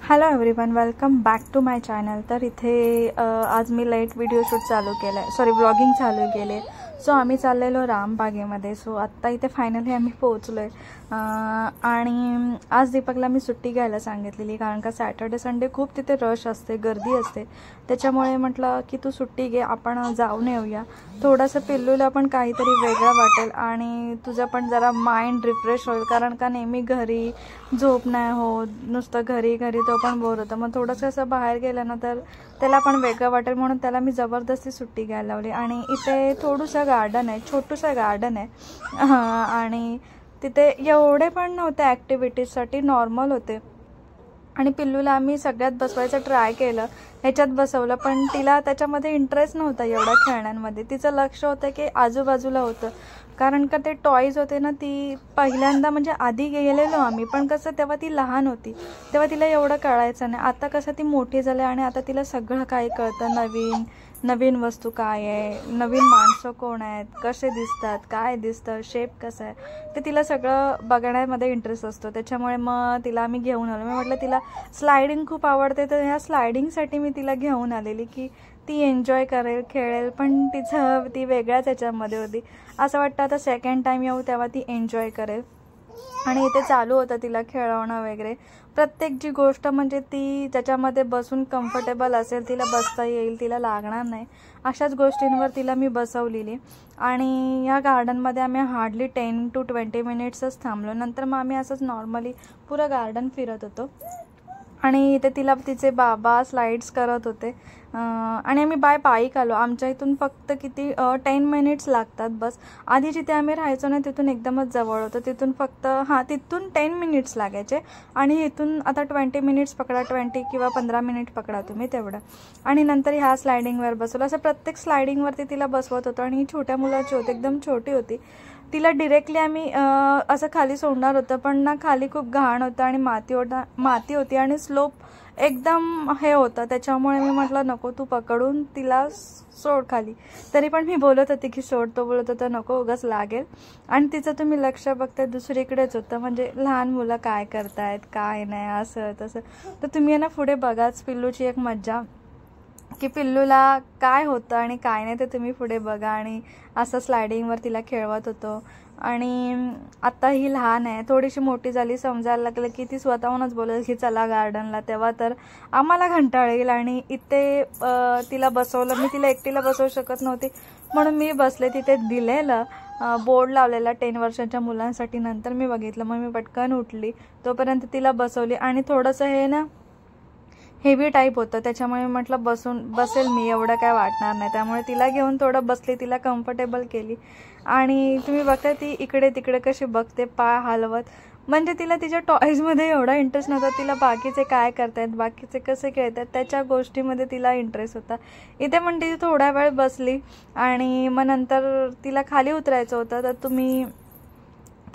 Hello everyone, welcome back to my channel. तर इथे आज मी लाईट व्हिडिओ शूट चालू केलं आहे, सॉरी ब्लॉगिंग चालू केले। सो आम्ही चाललेलो रामबागेमध्ये। सो आत्ता इथे फायनली आम्ही पोहोचलो आहे। आणि आज दीपकला मी सुट्टी घ्यायला सांगितलेली, कारण का सॅटर्डे संडे खूप तिथे रश असते, गर्दी असते। त्याच्यामुळे म्हटलं की तू सुट्टी घे, आपण जाऊन येऊया। थोडंसं पिल्लूला पण काहीतरी वेगळं वाटेल आणि तुझं पण जरा माइंड रिफ्रेश होईल, कारण का नेहमी घरी झोप नाही होत, नुसतं घरी घरी तो पण बोर होतं। मग थोडंसं असं बाहेर गेलं ना तर त्याला पण वेगळं वाटेल, म्हणून त्याला मी जबरदस्ती सुट्टी घ्यायला लावली। आणि इथे थोडंसं गार्डन आहे, छोटंसं गार्डन आहे। आणि तिथे एवढे पण नव्हते ॲक्टिव्हिटीजसाठी, नॉर्मल होते। आणि पिल्लूला आम्ही सगळ्यात बसवायचं ट्राय केलं, ह्याच्यात बसवलं, पण तिला त्याच्यामध्ये इंटरेस्ट नव्हता एवढा खेळण्यांमध्ये। तिचं लक्ष होतं की आजूबाजूला होतं, कारण का ते टॉयज होते ना। ती पहिल्यांदा म्हणजे आधी गेलेलो आम्ही, पण कसं तेव्हा ती लहान होती, तेव्हा तिला एवढं कळायचं नाही। आता कसं ती मोठी झाली आणि आता तिला सगळं काही कळतं, नवीन नवीन वस्तू काय आहे, नवीन माणसं कोण आहेत, कसे दिसतात, काय दिसतं, शेप कसा आहे, ते तिला सगळं बघण्यामध्ये इंटरेस्ट असतो। त्याच्यामुळे मग तिला आम्ही घेऊन आलो। मी म्हटलं तिला स्लायडिंग खूप आवडते, तर ह्या स्लायडिंगसाठी मी तिला घेऊन आलेली की ती एन्जॉय करेल, खेळेल, पण ती वेगळ्याच याच्यामध्ये होती। असं वाटतं आता सेकंड टाईम येऊ तेव्हा ती एन्जॉय करेल। आणि इथे चालू होतं तिला खेळवणं वगैरे, प्रत्येक जी गोष्ट म्हणजे ती त्याच्यामध्ये बसून कम्फर्टेबल असेल, तिला बसता येईल, तिला लागणार नाही, अशाच गोष्टींवर तिला मी बसवलेली। आणि या गार्डनमध्ये आम्ही हार्डली 10 to 20 मिनिट्सच थांबलो। नंतर मग आम्ही असंच नॉर्मली पुरं गार्डन फिरत होतो। आणि इथे तिला तिचे बाबा स्लाइड्स करत होते। आणि आम्ही बाय पायीक आलो। आमच्या इथून फक्त किती 10 मिनिट्स लागतात बस। आधी जिथे आम्ही राहायचो ना तिथून एकदमच जवळ होतं, तिथून फक्त तिथून 10 मिनिट्स लागायचे। आणि इथून आता 20 मिनिट्स पकडा, 20 किंवा 15 मिनिट पकडा तुम्ही तेवढं। आणि नंतर ह्या स्लायडिंगवर बसवलं, असं प्रत्येक स्लायडिंगवरती तिला बसवत होतो। आणि ही छोट्या मुलाची होती, एकदम छोटी होती। तिला डिरेक्टली आम्ही असं खाली सोडणार होतं, पण ना खाली खूप घाण होतं आणि माती होती आणि स्लोप एकदम हे होतं। त्याच्यामुळे मी म्हटलं नको, तू पकडून तिला सोड खाली। तरी पण मी बोलत होती की सोड, तो बोलत होता नको उगाच लागेल। आणि तिचं तुम्ही लक्ष बघताय दुसरीकडेच होतं, म्हणजे लहान मुलं काय करतायत काय नाही असं तसं। तर तुम्ही ना पुढे बघाच पिल्लूची एक मज्जा, की पिल्लूला काय होतं आणि काय नाही ते तुम्ही पुढे बघा। आणि असं स्लायडिंगवर तिला खेळवत होतो। आणि आता ही लहान आहे, थोडीशी मोठी झाली, समजायला लागलं की ती स्वतःहूनच बोलेल की चला गार्डनला, तेव्हा तर आम्हाला कंटाळा येईल। आणि इथे तिला बसवलं, मी तिला एकटीला बसवू शकत नव्हती, म्हणून मी बसले। तिथे दिलेलं बोर्ड लावलेला 10 वर्षाच्या मुलांसाठी। नंतर मी बघितलं, मग मी पटकन उठली, तोपर्यंत तिला बसवली। आणि थोडंसं हे ना हेवी टाईप होतं, त्याच्यामुळे म्हटलं बसेल मी, एवढं काय वाटणार नाही। त्यामुळे तिला घेऊन थोडं बसली, तिला कम्फर्टेबल केली। आणि तुम्ही बघता ती इकडे तिकडे कशी बघते पाय हलवत, म्हणजे तिला तिच्या टॉयजमध्ये एवढा इंटरेस्ट नव्हता, तिला बाकीचे काय करतायत, बाकीचे कसे खेळतात त्याच्या गोष्टीमध्ये तिला इंटरेस्ट होता। इथे पण ती थोडा वेळ बसली आणि मग नंतर तिला खाली उतरायचं होतं, तर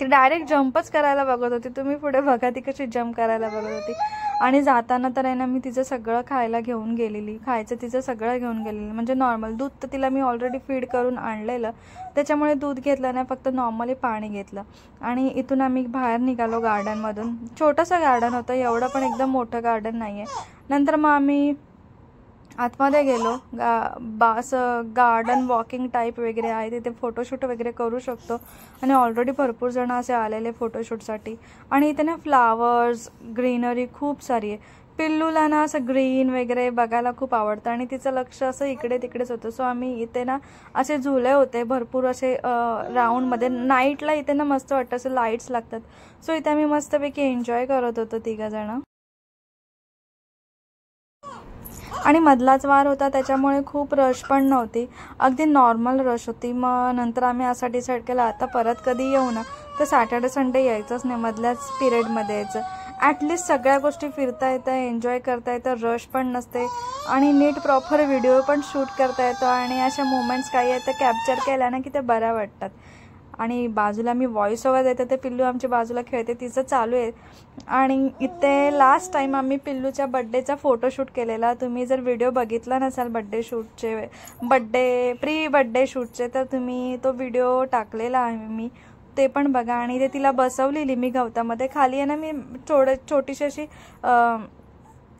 ती डायरेक्ट जंपच करायला बघत होती। तुम्ही पुढे बघा ती कशी जंप करायला बघत होती। आणि जाताना तर आहे ना मी तिचं सगळं खायला घेऊन गेलेली, खायचं तिचं सगळं घेऊन गेलेली। म्हणजे नॉर्मल दूध तर तिला मी ऑलरेडी फीड करून आणलेलं, त्याच्यामुळे दूध घेतलं नाही, फक्त नॉर्मली पाणी घेतलं। आणि इथून आम्ही बाहेर निघालो गार्डनमधून। छोटंसं गार्डन होतं, एवढं पण एकदम मोठं गार्डन नाही आहे। नंतर मग आम्ही आतमध्ये गेलो। असं गार्डन वॉकिंग टाईप वगैरे आहे, तिथे फोटोशूट वगैरे करू शकतो। आणि ऑलरेडी भरपूर जण असे आलेले फोटोशूटसाठी। आणि इथे ना फ्लावर्स, ग्रीनरी खूप सारी आहे। पिल्लूला ना असं ग्रीन वगैरे बघायला खूप आवडतं आणि तिचं लक्ष असं इकडे तिकडेच होतं। सो आम्ही इथे ना असे झुले होते भरपूर असे राऊंडमध्ये, नाईटला इथे ना मस्त वाटतं, असं लाईट्स लागतात। सो इथे आम्ही मस्तपैकी एन्जॉय करत होतो 3 जण। आणि मधलाच वार होता, त्याच्यामुळे खूप रश पण नव्हती, अगदी नॉर्मल रश होती। मग नंतर आम्ही असा डिसाईड केला आता परत कधी येऊ ना तर सॅटर्डे संडे यायचंच नाही, मधल्याच पिरियडमध्ये यायचं। ॲटलिस्ट सगळ्या गोष्टी फिरता येतं, एन्जॉय करता येतं, रश पण नसते आणि नीट प्रॉपर व्हिडिओ पण शूट करता येतो। आणि अशा मोमेंट्स काही आहेत तर कॅप्चर केल्या ना की ते बऱ्या वाटतात। आणि बाजूला मी व्हॉइस ओव्हर देते, ते पिल्लू आमच्या बाजूला खेळते, तिचं चालू आहे। आणि इथे लास्ट टाइम आम्ही पिल्लूच्या बड्डेचा फोटोशूट केलेला। तुम्ही जर व्हिडिओ बघितला नसाल प्री बड्डे शूटचे, तर तुम्ही तो व्हिडिओ टाकलेला आहे मी, ते पण बघा। आणि ते तिला बसवलेली मी गवतामध्ये, खाली आहे ना मी छोटीशी अशी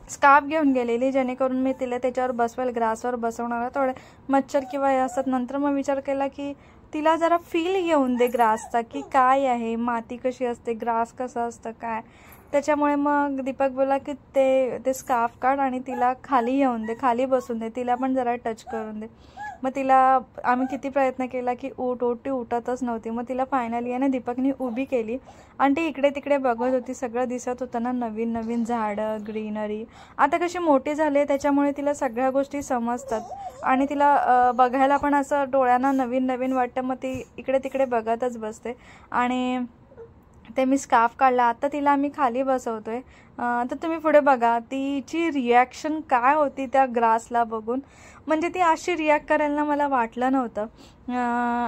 स्कार्फ घेऊन गेलेली, जेणेकरून मी तिला त्याच्यावर बसवेल, ग्रासवर बसवणार. थोडे मच्छर किंवा हे असतात. नंतर मग विचार केला की तिला जरा फील घेऊन दे ग्रासचा, की काय आहे, माती कशी असते, ग्रास कसं असतं काय. त्याच्यामुळे मग दीपक बोला की ते स्कार्फ काढ आणि तिला खाली येऊन दे, खाली बसून दे, तिला पण जरा टच करून दे. मग तिला आम्ही किती प्रयत्न केला की ती उठतच नव्हती. मग तिला फायनली आहे ना दीपकने उभी केली आणि ती इकडे तिकडे बघत होती. सगळं दिसत होतं ना, नवीन नवीन झाडं, ग्रीनरी. आता कशी मोठी झाली आहे त्याच्यामुळे तिला सगळ्या गोष्टी समजतात आणि तिला बघायला पण असं डोळ्यांना नवीन नवीन वाटतं. मग ती इकडे तिकडे बघतच बसते आणि ते मी स्कार्फ काढला. आता तिला आम्ही खाली बसवतोय. तर तुम्ही पुढे बघा तिची रिॲक्शन काय होती त्या ग्रासला बघून. म्हणजे ती अशी रिॲक्ट करायला मला वाटलं नव्हतं.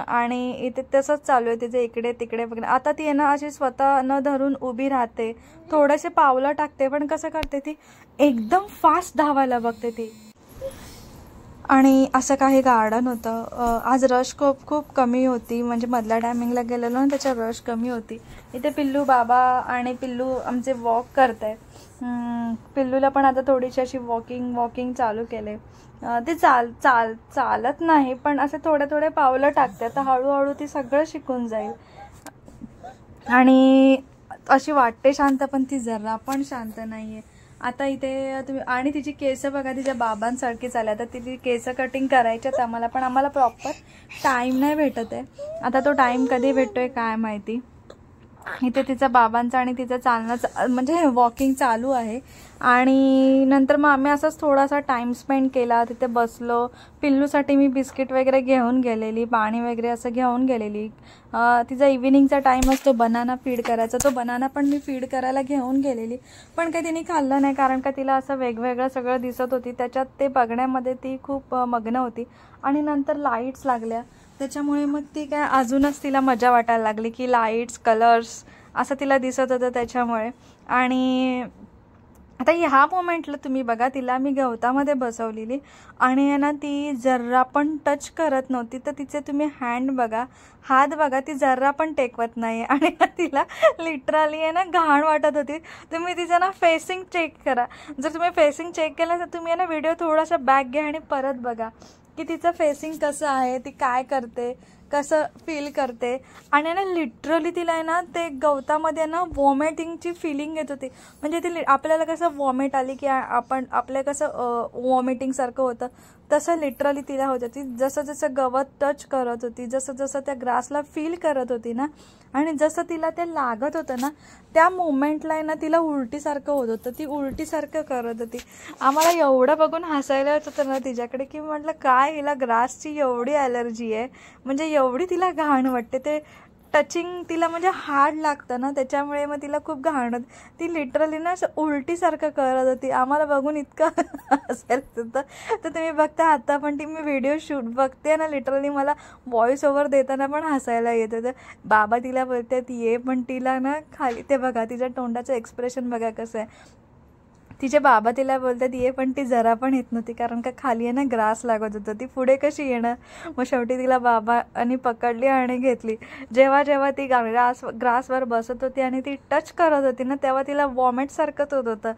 आणि इथे तसंच चालू आहे तिचे इकडे तिकडे बघणं. आता ती आहे ना अशी स्वतः न धरून उभी राहते, थोडेसे पावलं टाकते, पण कसं करते ती एकदम फास्ट धावायला बघते ती. आणि असं काही गार्डन होतं. आज रश खूप कमी होती, म्हणजे मधल्या टायमिंगला गेलेलो ना त्याच्या रश कमी होती. इथे पिल्लू बाबा आणि पिल्लू आमचे वॉक करत आहे. पिल्लूला पण आता थोडीशी अशी वॉकिंग चालू केले. ते चालत नाही, पण असे थोडे पावलं टाकते. आता हळूहळू ती सगळं शिकून जाईल. आणि अशी वाटते शांत, पण ती जरा पण शांत नाही आहे. आता इथे तुम्ही आणि तिची केस बघा, तिच्या बाबांसारखी चालली. आता तिची केस कटिंग करायच्यात आम्हाला, पण आम्हाला प्रॉपर टाईम नाही भेटत आहे. आता तो टाईम कधी भेटतोय काय माहिती. इथे तिचा बाबांचा आणि तिचं चालणं म्हणजे वॉकिंग चालू आहे. आणि नंतर मग आम्ही असंच थोडासा टाईम स्पेंड केला, तिथे बसलो. पिल्लूसाठी मी बिस्किट वगैरे घेऊन गेलेली, पाणी वगैरे असं घेऊन गेलेली. तिचा इव्हिनिंगचा टाईम असतो बनाना फीड करायचा, तो बनाना पण मी फीड करायला घेऊन गेलेली. पण काही तिने खाल्लं नाही, कारण का तिला असं वेगवेगळं सगळं दिसत होती. त्याच्यात ते बघण्यामध्ये ती खूप मग्न होती. आणि नंतर लाईट्स लागल्या, त्याच्यामुळे मग ती काय अजूनच तिला मजा वाटायला लागली की लाईट्स, कलर्स असं तिला दिसत होतं त्याच्यामुळे. आणि आता ह्या मोमेंटला तुम्ही बघा, तिला मी गवतामध्ये बसवलेली आणि आहे ना ती जरा पण टच करत नव्हती. तर तिचे तुम्ही हँड बघा, हात बघा, ती जरा पण टेकवत नाही. आणि तिला लिटरली आहे ना घाण वाटत होती. तुम्ही तिचं ना फेसिंग चेक करा. जर तुम्ही फेसिंग चेक केलं तर तुम्ही आहे ना व्हिडिओ थोडासा बॅक घ्या आणि परत बघा की तिचं फेसिंग कसं आहे, ती काय करते, कसं फील करते. आणि ना लिटरली तिला आहे ना ते गवतामध्ये ना वॉमिटिंगची फिलिंग येत होती. म्हणजे ती आपल्याला कसं वॉमिट आली की आपल्या कसं वॉमिटिंगसारखं होतं, तसं लिटरली तिला होतं. ती जसं जसं गवत टच करत होती, जसं जसं त्या ग्रासला फील करत होती ना, आणि जसं तिला ते लागत होतं ना, त्या मोमेंटला आहे ना तिला उलटीसारखं होत होतं. ती उलटीसारखं करत होती. आम्हाला एवढं बघून हसायला येत होतं ना तिच्याकडे, की म्हटलं काय हिला ग्रासची एवढी ॲलर्जी आहे, म्हणजे एवढी तिला घाण वाटते. ते टचिंग तिला म्हणजे हार्ड लागतं ना, त्याच्यामुळे मग तिला खूप घाण होत. ती लिटरली ना असं उलटीसारखं करत होती. आम्हाला बघून इतकं हसायला होतं. तर तुम्ही बघता आता पण ती मी व्हिडिओ शूट बघते ना, लिटरली मला व्हॉइस ओव्हर देताना पण हसायला येत होतं. बाबा तिला बोलतात ये, पण तिला ना खाली ते बघा, तिच्या तोंडाचं एक्सप्रेशन बघा कसं आहे. तिचे बाबा तिला बोलतात ये, पण ती जरा पण येत नव्हती, कारण का खाली आहे ना ग्रास लागत होतं. ती पुढे कशी येणार. मग शेवटी तिला बाबांनी पकडली आणि घेतली. जेव्हा ती ग्रासवर बसत होती आणि ती टच करत होती ना, तेव्हा तिला वॉमिटसारखंच होत होतं.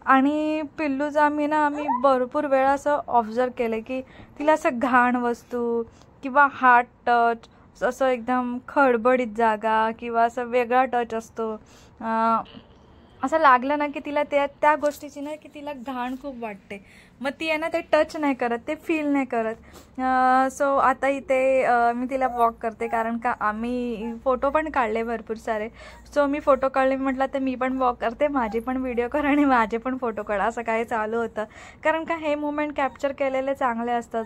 आणि पिल्लूचं आम्ही भरपूर वेळा असं ऑब्झर्व केलं की तिला असं घाण वस्तू किंवा हार्ड टच, असं एकदम खडबडीत जागा किंवा असं वेगळा टच असतो, असं लागलं ना की तिला त्या गोष्टीची ना की तिला घाण खूप वाटते. मग ती आहे ना ते टच नाही करत, ते फील नाही करत. सो आता इथे मी तिला वॉक करते, कारण का आम्ही फोटो पण काढले भरपूर सारे. सो मी फोटो काढले, म्हटलं तर मी पण वॉक करते, माझी पण व्हिडिओ कर आणि माझे पण फोटो काढा, असं काही चालू होतं. कारण का हे मोमेंट कॅप्चर केलेले चांगले असतात.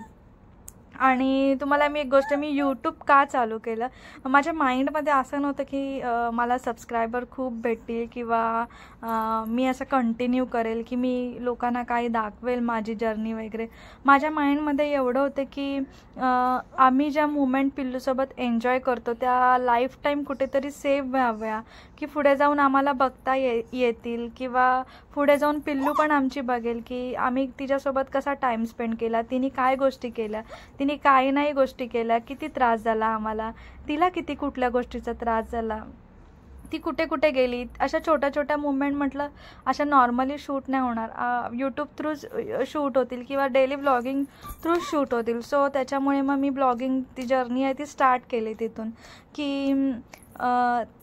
आणि तुम्हाला मी एक गोष्ट, मी यूट्यूब का चालू केलं, माझ्या माइंडमध्ये असं नव्हतं की मला सबस्क्रायबर खूप भेटतील किंवा मी असं कंटिन्यू करेल की मी लोकांना काही दाखवेल माझी जर्नी वगैरे. माझ्या माइंडमध्ये एवढं होतं की आम्ही ज्या मुमेंट पिल्लूसोबत एन्जॉय करतो त्या लाईफ टाईम कुठेतरी सेव्ह व्हाव्या, की पुढे जाऊन आम्हाला बघता येतील किंवा पुढे जाऊन पिल्लू पण आमची बघेल की आम्ही तिच्यासोबत कसा टाईम स्पेंड केला, तिने काय गोष्टी केल्या, तिने काही नाही गोष्टी केल्या, किती त्रास झाला आम्हाला, तिला किती कुठल्या गोष्टीचा त्रास झाला. ती कुठे कुठे गेली, अशा छोट्या छोट्या मुवमेंट म्हटलं अशा नॉर्मली शूट नाही होणार, यूट्यूब थ्रू शूट होतील किंवा डेली ब्लॉगिंग थ्रू शूट होतील. सो त्याच्यामुळे मग मी ब्लॉगिंग ती जर्नी आहे ती स्टार्ट केली तिथून, की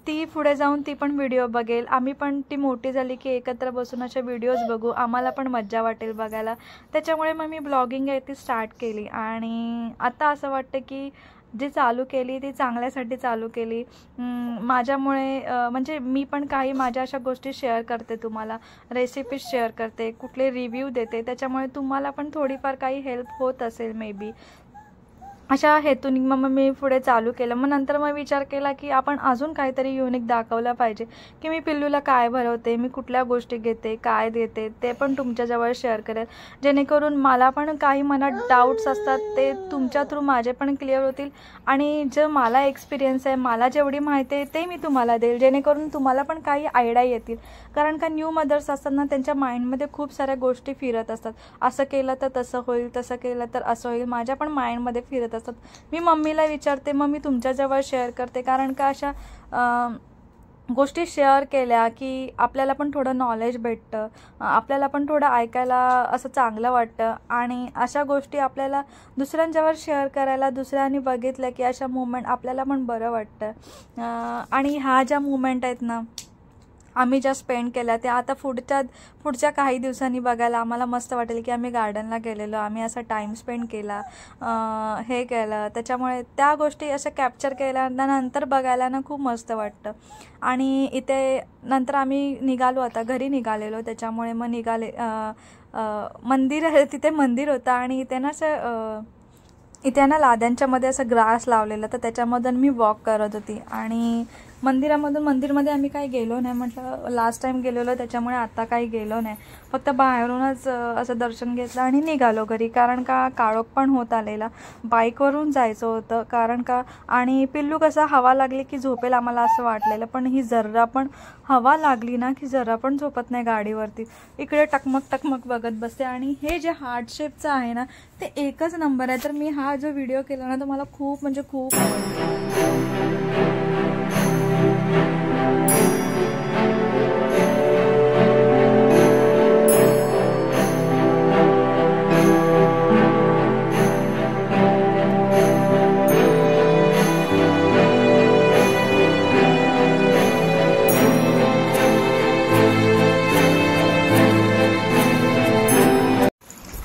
ती पुढे जाऊन ती पण व्हिडिओ बघेल, आम्ही पण ती मोठी झाली की एकत्र बसून अशा व्हिडिओज बघू, आम्हाला पण मज्जा वाटेल बघायला. त्याच्यामुळे मग मी ब्लॉगिंग आहे ती स्टार्ट केली. आणि आता असं वाटतं की जी चालू केली ती चांगल्यासाठी चालू केली. माझ्यामुळे म्हणजे मी पण काही माझ्या अशा गोष्टी शेअर करते, तुम्हाला रेसिपीज शेअर करते, कुठले रिव्ह्यू देते, त्याच्यामुळे तुम्हाला पण थोडीफार काही हेल्प होत असेल मे बी. अशा हेतून मग मी पुढे चालू केलं. मग नंतर मग विचार केला की आपण अजून काहीतरी युनिक दाखवलं पाहिजे, की मी पिल्लूला काय भरवते, मी कुठल्या गोष्टी घेते, काय देते, ते पण तुमच्याजवळ शेअर करेल, जेणेकरून मला पण काही मनात डाऊट्स असतात ते तुमच्या थ्रू माझे पण क्लिअर होतील. आणि जे मला एक्सपिरियन्स आहे, मला जेवढी माहिती आहे ते मी तुम्हाला देईल, जेणेकरून तुम्हाला पण काही आयडिया येतील. कारण का न्यू मदर्स असताना त्यांच्या माइंडमध्ये खूप साऱ्या गोष्टी फिरत असतात, असं केलं तर तसं होईल, तसं केलं तर असं होईल, माझ्या पण माइंडमध्ये फिरत असतात. मी मम्मीला विचारते, मग मी तुमच्याजवळ शेअर करते. कारण का अशा गोष्टी शेअर केल्या की आपल्याला पण थोडं नॉलेज भेटतं, आपल्याला पण थोडं ऐकायला असं चांगलं वाटतं. आणि अशा गोष्टी आपल्याला दुसऱ्यांच्यावर शेअर करायला, दुसऱ्यांनी बघितलं की अशा मुवमेंट आपल्याला पण बरं वाटतं. आणि ह्या ज्या मुवमेंट आहेत ना आम्ही ज्या स्पेंड केल्या त्या आता पुढच्या काही दिवसांनी बघायला आम्हाला मस्त वाटेल, की आम्ही गार्डनला गेलेलो, आम्ही असा टाईम स्पेंड केला, हे केलं. त्याच्यामुळे त्या गोष्टी अशा कॅप्चर केल्यानंतर बघायला ना खूप मस्त वाटतं. आणि इथे नंतर आम्ही निघालो, आता घरी निघालेलो. त्याच्यामुळे मग निघाले तिथे मंदिर होतं आणि इथे ना लाद्यांच्या मध्ये असं ग्रास लावलेलं, तर त्याच्यामधून मी वॉक करत होती. आणि मंदिरमध्ये आम्ही काही गेलो नाही, म्हटलं लास्ट टाइम गेलेलो त्याच्यामुळे आता काही गेलो नाही, फक्त बाहेरूनच असं दर्शन घेतलं आणि निघालो घरी. कारण का काळोख पण होत आलेला, बाईकवरून जायचं होतं. कारण का आणि पिल्लू कसा हवा लागली की झोपेल आम्हाला असं वाटलेलं, पण ही जरा पण हवा लागली ना की जरा पण झोपत नाही गाडीवरती, इकडे टकमक बघत बसते. आणि हे जे हार्ट शेपचं आहे ना ते एकच नंबर आहे. तर मी हा जो व्हिडिओ केला ना तो मला खूप म्हणजे खूप आवडला.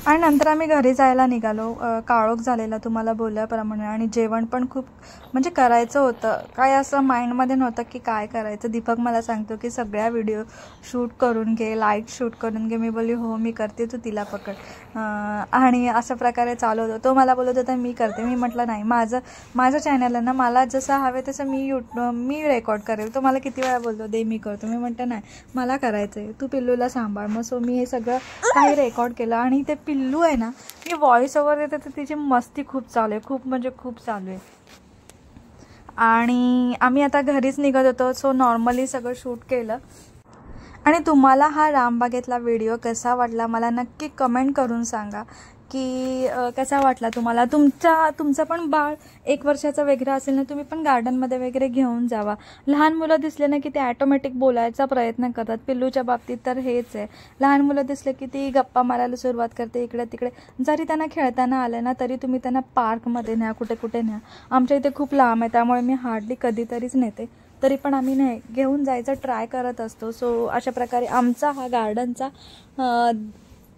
आणि नंतर आम्ही घरी जायला निघालो. काळोख झालेला तुम्हाला बोलल्याप्रमाणे. आणि जेवण पण खूप म्हणजे करायचं होतं, काय असं माइंडमध्ये नव्हतं की काय करायचं. दीपक मला सांगतो की सगळ्या व्हिडिओ शूट करून घे, लाईट शूट करून घे. मी बोलली हो मी करते, तू तिला पकड. आणि अशा प्रकारे चालू होतं. तो मला बोलत होता मी करते. मी म्हटलं नाही, माझं चॅनल आहे ना, मला जसं हवे तसं मी रेकॉर्ड करेल. तो मला किती वेळा बोलतो दे मी करतो. मी म्हटलं नाही मला करायचं आहे, तू पिल्लूला सांभाळ. मग सो मी हे सगळं काही रेकॉर्ड केलं. आणि ते पिल्लू आहे ना, मी व्हॉइस ओव्हर देते तर तिची मस्ती खूप चालू आहे, खूप म्हणजे खूप चालू आहे. आणि आम्ही आता घरीच निघत होतो. सो नॉर्मली सगळं शूट केलं. आणि तुम्हाला हा रामबागेतला व्हिडिओ कसा वाटला मला नक्की कमेंट करून सांगा की कसा वाटला तुम्हाला. तुमचं पण बाळ 1 वर्षाचं वगैरे असेल ना, तुम्ही पण गार्डनमध्ये वगैरे घेऊन जावा. लहान मुलं दिसले ना की ते ॲटोमॅटिक बोलायचा प्रयत्न करतात. पिल्लूच्या बाबतीत तर हेच आहे, लहान मुलं दिसले की ती गप्पा मारायला सुरुवात करते इकडे तिकडे. जरी त्यांना खेळताना आलं ना तरी तुम्ही त्यांना पार्कमध्ये न्या, कुठे न्या. आमच्या इथे खूप लांब आहे त्यामुळे मी हार्डली कधीतरीच नेते, तरी पण आम्ही घेऊन जायचं ट्राय करत असतो. सो अशा प्रकारे आमचा हा गार्डनचा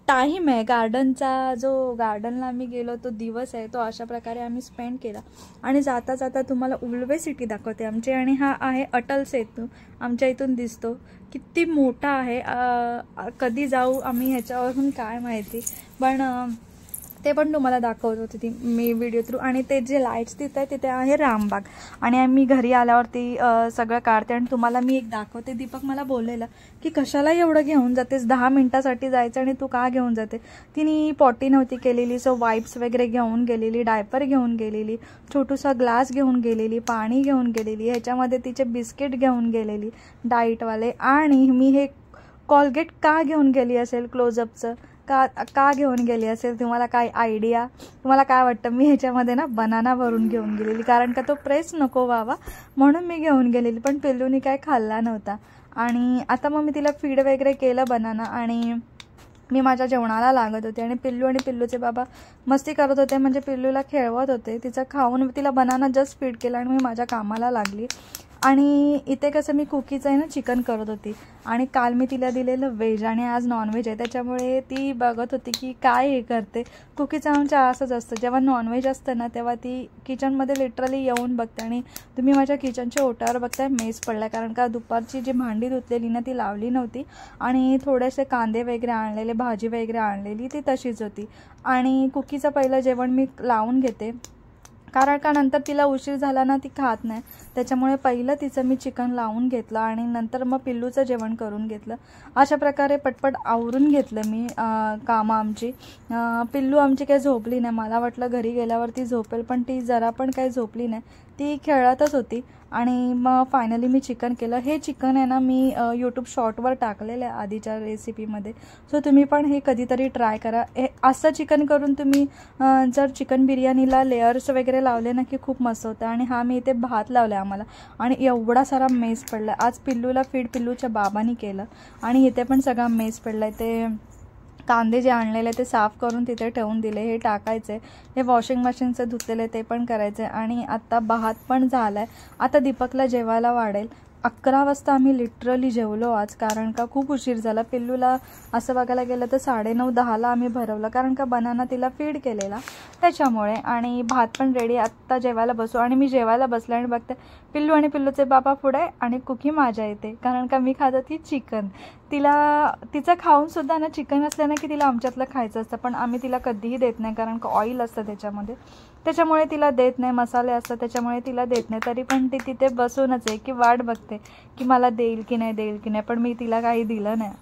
टाईम आहे, गार्डनला आम्ही गेलो तो दिवस आहे तो अशा प्रकारे आम्ही स्पेंड केला. आणि जाता जाता तुम्हाला उल्वे सिटी दाखवते आमची. आणि हा आहे अटल सेतू, आमच्या इथून दिसतो, किती मोठा आहे. कधी जाऊ आम्ही ह्याच्यावरून काय माहिती, पण ते पण तुम्हाला दाखवत होते मी व्हिडिओ थ्रू. आणि ते जे लाईट्स तिथे आहे रामबाग. आणि आम्ही घरी आल्यावरती सगळं काढते आणि तुम्हाला मी एक दाखवते. दीपक मला बोललेलं की कशाला एवढं घेऊन जातेस, 10 मिनिटासाठी जायचं आणि तू का घेऊन जाते. तिने पॉटी नव्हती केलेली, सो वाईप्स वगैरे घेऊन गेलेली, डायपर घेऊन गेलेली, छोटूसा ग्लास घेऊन गेलेली, पाणी घेऊन गेलेली, ह्याच्यामध्ये तिचे बिस्किट घेऊन गेलेली डाईटवाले. आणि मी हे कॉलगेट का घेऊन गेली असेल क्लोजअपचं का घेऊन गेली असेल? तुम्हाला काय आयडिया? तुम्हाला काय वाटतं? मी ह्याच्यामध्ये ना बनाना भरून घेऊन गेलेली, कारण का तो प्रेस नको व्हावा म्हणून मी घेऊन गेलेली. पण पिल्लूनी काय खाल्ला नव्हता. आणि आता मग मी तिला फीड वगैरे केलं बनाना, आणि मी माझ्या जेवणाला लागत होते. आणि पिल्लू आणि पिल्लूचे बाबा मस्ती करत होते, म्हणजे पिल्लूला खेळवत होते. तिचं खाऊन तिला बनाना जस्ट फीड केला आणि मी माझ्या कामाला लागली. आणि इथे कसं मी कुकीचं आहे ना चिकन करत होती, आणि काल मी तिला दिलेलं व्हेज आणि आज नॉनव्हेज आहे, त्याच्यामुळे ती बघत होती की काय हे करते. कुकीचं आमच्या असंच असतं, जेव्हा नॉनव्हेज असतं ना तेव्हा ती किचनमध्ये लिटरली येऊन बघते. आणि तुम्ही माझ्या किचनच्या ओट्यावर बघताय मेस पडला, कारण का दुपारची जी भांडी धुतलेली ना ती लावली नव्हती, आणि थोडेसे कांदे वगैरे आणलेले, भाजी वगैरे आणलेली ती तशीच होती. आणि कुकीचं पहिलं जेवण मी लावून घेते, कारण का नंतर तिला उशीर झाला ना ती खात नाही, त्याच्यामुळे पहिलं तिचं मी चिकन लावून घेतलं आणि नंतर मग पिल्लूचं जेवण करून घेतलं. अशा प्रकारे पटपट आवरून घेतलं मी कामं आमची. पिल्लू आमची काही झोपली नाही. मला वाटलं घरी गेल्यावर ती झोपेल, पण ती जरा पण काही झोपली नाही, ती खेळतच होती. आणि मग फायनली मी चिकन केलं. हे चिकन आहे ना मी यूट्यूब शॉर्टवर टाकलेलं आहे आधीच्या रेसिपीमध्ये, सो तुम्ही पण हे कधीतरी ट्राय करा. हे असं चिकन करून तुम्ही जर चिकन बिर्याणीला लेअर्स वगैरे लावले ना की खूप मस्त होतं. आणि हा मी इथे भात लावला आम्हाला, आणि एवढा सारा मेस पडला. आज पिल्लूला फीड पिल्लूच्या बाबांनी केलं, आणि इथे पण सगळा मेस पडला आहे. ते कांदे जे आणलेले ते साफ करून तिथे ठेवून दिले, हे टाकायचे. हे वॉशिंग मशीनचं धुतलेले ते पण करायचे. आणि आता भात पण झाला आहे. आता दीपकला जेवायला वाढेल. 11 वाजता आम्ही लिटरली जेवलो आज, कारण का खूप उशीर झाला. पिल्लूला असं बघायला गेलं तर 9:30-10ला आम्ही भरवलं, कारण का बनाना तिला फीड केलेला त्याच्यामुळे. आणि भात पण रेडी. आत्ता जेवायला बसू. आणि मी जेवायला बसले आणि बघते पिल्लू आणि पिल्लूचे बाबा पुढे आणि कुकी माझ्या येते, कारण का मी खात होती चिकन. तिचं खाऊनसुद्धा ना चिकन असलं ना की तिला आमच्यातलं खायचं असतं, पण आम्ही तिला कधीही देत नाही, कारण का ऑइल असतं त्याच्यामध्ये, त्याच्यामुळे तिला देत नाही. मसाले असतात त्याच्यामुळे तिला देत नाही. तरी पण ती तिथे बसूनच आहे की वाट बघते की मला देईल की नाही, देईल की नाही, पण मी तिला काही दिलं नाही.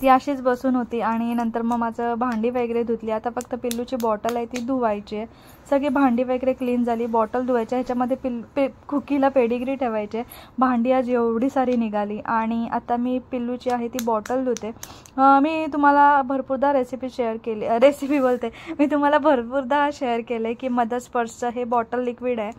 ती अशीच बसून होती. आणि नंतर मग माझं भांडी वगैरे धुतली. आता फक्त पिल्लूची बॉटल आहे ती धुवायची आहे. सगळी भांडी वगैरे क्लीन झाली. बॉटल धुवायच्या, ह्याच्यामध्ये कुकीला पेडिग्री ठेवायचे. भांडी आज एवढी सारी निघाली. आणि आता मी पिल्लूची आहे ती बॉटल धुते. मी तुम्हाला भरपूरदा मी तुम्हाला भरपूरदा शेअर केले की मदर्स पर्सचं हे बॉटल लिक्विड आहे.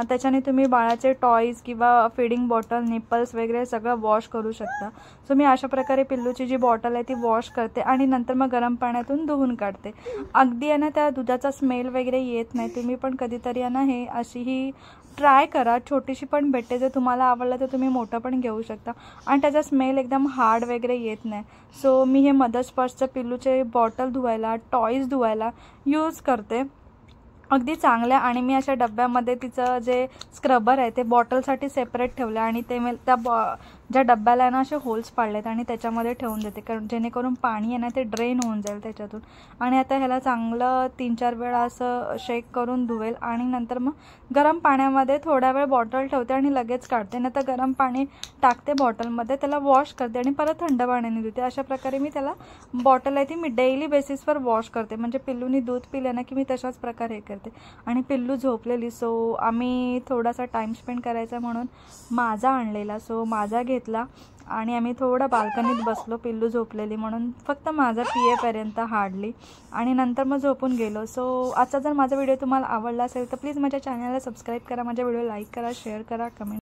त्याच्याने तुम्ही बाळाचे टॉयज किंवा फीडिंग बॉटल, निप्पल्स वगैरे सगळं वॉश करू शकता. सो मी अशा प्रकारे पिल्लूची जी बॉटल आहे ती वॉश करते आणि नंतर मग गरम पाण्यातून धुवून काढते. अगदी आहे ना त्या दुधाचा स्मेल वगैरे येत नाही. तुम्ही पण कधीतरी आहे ना हे अशी ही ट्राय करा. छोटीशी पण भेटते. जर तुम्हाला आवडलं तर तुम्ही मोठं पण घेऊ शकता, आणि त्याचा स्मेल एकदम हार्ड वगैरे येत नाही. सो मी हे मदर्स पर्सचं पिल्लूचे बॉटल धुवायला, टॉयज धुवायला यूज करते. अगदी चांगल्या. आणि मी अशा डब्यामध्ये तिचं जे स्क्रबर आहे ते बॉटलसाठी सेपरेट ठेवलं, आणि ते ज्या डब्याला आहे ना असे होल्स पाडलेत आणि त्याच्यामध्ये ठेवून देते, कारण जेणेकरून पाणी आहे ना ते ड्रेन होऊन जाईल त्याच्यातून. आणि आता ह्याला चांगलं 3-4 वेळा असं शेक करून धुवेल, आणि नंतर मग गरम पाण्यामध्ये थोडा वेळ बॉटल ठेवते आणि लगेच काढते. नाही तर गरम पाणी टाकते बॉटलमध्ये, त्याला वॉश करते आणि परत थंड पाण्याने धुते. अशा प्रकारे मी त्याला बॉटल आहे ती मी डेली बेसिसवर वॉश करते. म्हणजे पिल्लूनी दूध पिलं ना की मी तशाच प्रकारे हे करते. आणि पिल्लू झोपलेली, सो आम्ही थोडासा टाईम स्पेंड करायचा म्हणून माझा आणलेला, सो माझा घेतला आणि आम्ही थोडं बाल्कनीत बसलो. पिल्लू झोपलेली म्हणून फक्त माझा पियेपर्यंत हार्डली, आणि नंतर मग झोपून गेलो. सो आजचा जर माझा व्हिडिओ तुम्हाला आवडला असेल तर प्लीज माझ्या चॅनलला सबस्क्राईब करा, माझ्या व्हिडिओ लाईक करा, शेअर करा, कमेंट